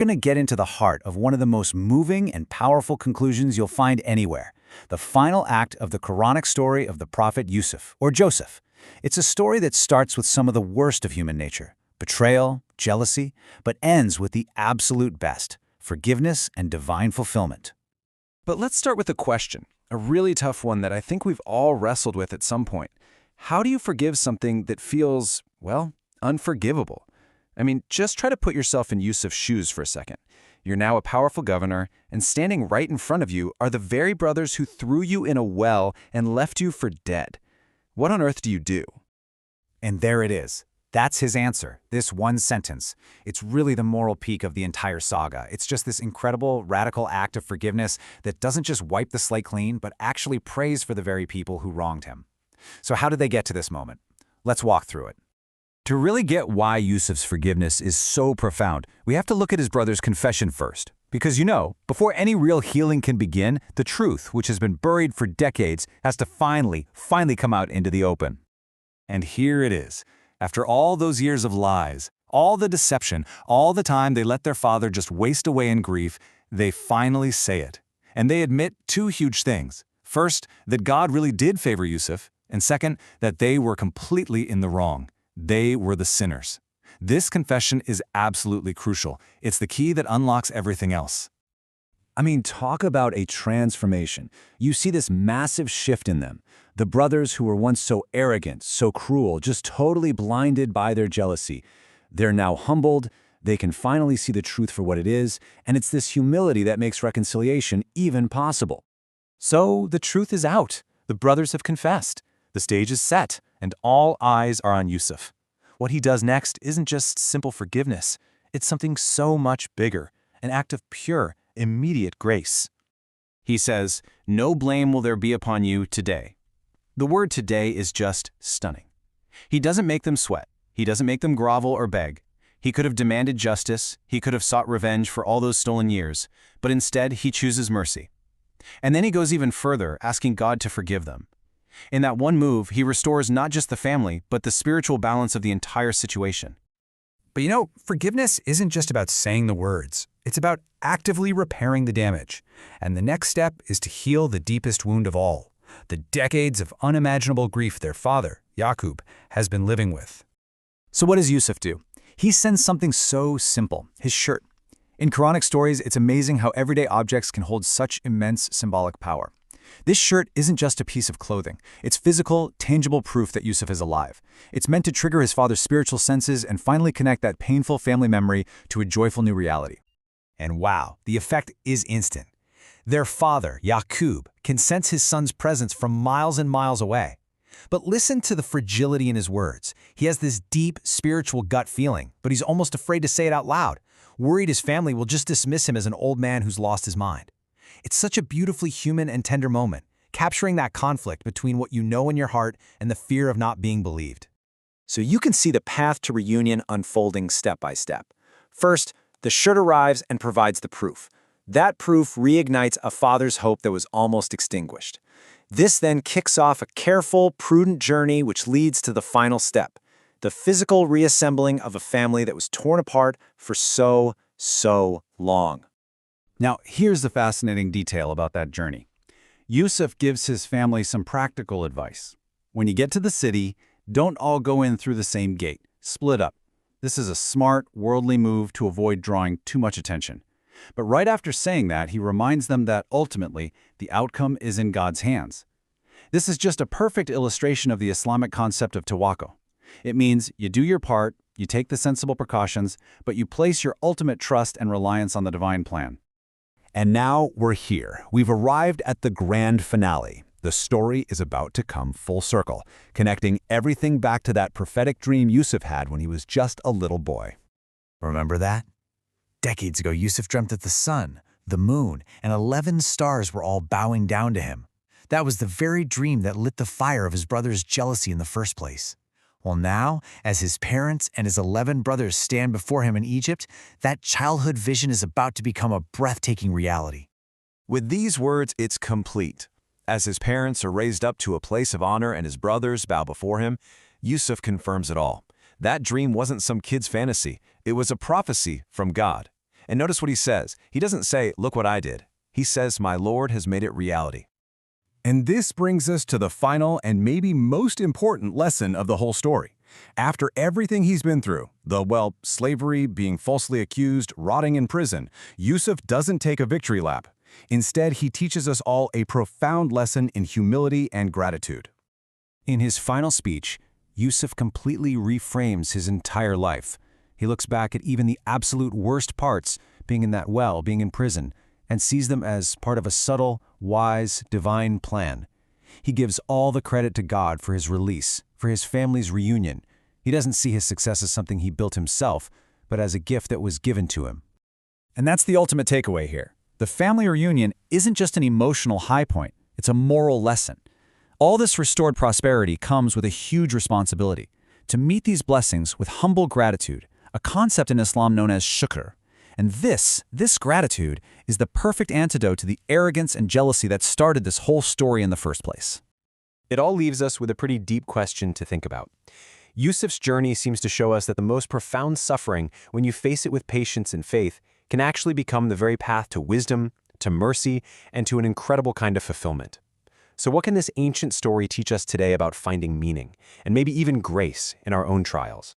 We're going to get into the heart of one of the most moving and powerful conclusions you'll find anywhere, the final act of the Quranic story of the prophet Yusuf, or Joseph. It's a story that starts with some of the worst of human nature, betrayal, jealousy, but ends with the absolute best, forgiveness and divine fulfillment. But let's start with a question, a really tough one that I think we've all wrestled with at some point. How do you forgive something that feels, well, unforgivable? I mean, just try to put yourself in Yusuf's shoes for a second. You're now a powerful governor, and standing right in front of you are the very brothers who threw you in a well and left you for dead. What on earth do you do? And there it is. That's his answer, this one sentence. It's really the moral peak of the entire saga. It's just this incredible, radical act of forgiveness that doesn't just wipe the slate clean, but actually prays for the very people who wronged him. So how did they get to this moment? Let's walk through it. To really get why Yusuf's forgiveness is so profound, we have to look at his brother's confession first. Because before any real healing can begin, the truth, which has been buried for decades, has to finally come out into the open. And here it is. After all those years of lies, all the deception, all the time they let their father just waste away in grief, they finally say it. And they admit two huge things. First, that God really did favor Yusuf, and second, that they were completely in the wrong. They were the sinners. This confession is absolutely crucial. It's the key that unlocks everything else. I mean, talk about a transformation. You see this massive shift in them. The brothers who were once so arrogant, so cruel, just totally blinded by their jealousy. They're now humbled, they can finally see the truth for what it is, and it's this humility that makes reconciliation even possible. So the truth is out. The brothers have confessed. The stage is set, and all eyes are on Yusuf. What he does next isn't just simple forgiveness. It's something so much bigger, an act of pure, immediate grace. He says, "No blame will there be upon you today." The word today is just stunning. He doesn't make them sweat. He doesn't make them grovel or beg. He could have demanded justice. He could have sought revenge for all those stolen years. But instead, he chooses mercy. And then he goes even further, asking God to forgive them. In that one move, he restores not just the family, but the spiritual balance of the entire situation. But forgiveness isn't just about saying the words. It's about actively repairing the damage. And the next step is to heal the deepest wound of all, the decades of unimaginable grief their father, Yaqub, has been living with. So what does Yusuf do? He sends something so simple, his shirt. In Quranic stories, it's amazing how everyday objects can hold such immense symbolic power. This shirt isn't just a piece of clothing. It's physical, tangible proof that Yusuf is alive. It's meant to trigger his father's spiritual senses and finally connect that painful family memory to a joyful new reality. And wow, the effect is instant. Their father, Yaqub, can sense his son's presence from miles and miles away. But listen to the fragility in his words. He has this deep, spiritual gut feeling, but he's almost afraid to say it out loud, worried his family will just dismiss him as an old man who's lost his mind. It's such a beautifully human and tender moment, capturing that conflict between what you know in your heart and the fear of not being believed. So you can see the path to reunion unfolding step by step. First, the shirt arrives and provides the proof. That proof reignites a father's hope that was almost extinguished. This then kicks off a careful, prudent journey which leads to the final step, the physical reassembling of a family that was torn apart for so long. Now, here's the fascinating detail about that journey. Yusuf gives his family some practical advice. When you get to the city, don't all go in through the same gate. Split up. This is a smart, worldly move to avoid drawing too much attention. But right after saying that, he reminds them that ultimately, the outcome is in God's hands. This is just a perfect illustration of the Islamic concept of tawakkul. It means you do your part, you take the sensible precautions, but you place your ultimate trust and reliance on the divine plan. And now we're here. We've arrived at the grand finale. The story is about to come full circle, connecting everything back to that prophetic dream Yusuf had when he was just a little boy. Remember that? Decades ago, Yusuf dreamt that the sun, the moon, and 11 stars were all bowing down to him. That was the very dream that lit the fire of his brother's jealousy in the first place. Well, now, as his parents and his 11 brothers stand before him in Egypt, that childhood vision is about to become a breathtaking reality. With these words, it's complete. As his parents are raised up to a place of honor and his brothers bow before him, Yusuf confirms it all. That dream wasn't some kid's fantasy. It was a prophecy from God. And notice what he says. He doesn't say, "Look what I did." He says, "My Lord has made it reality." And this brings us to the final and maybe most important lesson of the whole story. After everything he's been through, slavery, being falsely accused, rotting in prison, Yusuf doesn't take a victory lap. Instead, he teaches us all a profound lesson in humility and gratitude. In his final speech, Yusuf completely reframes his entire life. He looks back at even the absolute worst parts, being in that well, being in prison, and sees them as part of a subtle, wise, divine plan. He gives all the credit to God for his release, for his family's reunion. He doesn't see his success as something he built himself, but as a gift that was given to him. And that's the ultimate takeaway here. The family reunion isn't just an emotional high point, it's a moral lesson. All this restored prosperity comes with a huge responsibility to meet these blessings with humble gratitude, a concept in Islam known as shukr. And this gratitude is the perfect antidote to the arrogance and jealousy that started this whole story in the first place. It all leaves us with a pretty deep question to think about. Yusuf's journey seems to show us that the most profound suffering, when you face it with patience and faith, can actually become the very path to wisdom, to mercy, and to an incredible kind of fulfillment. So what can this ancient story teach us today about finding meaning, and maybe even grace, in our own trials?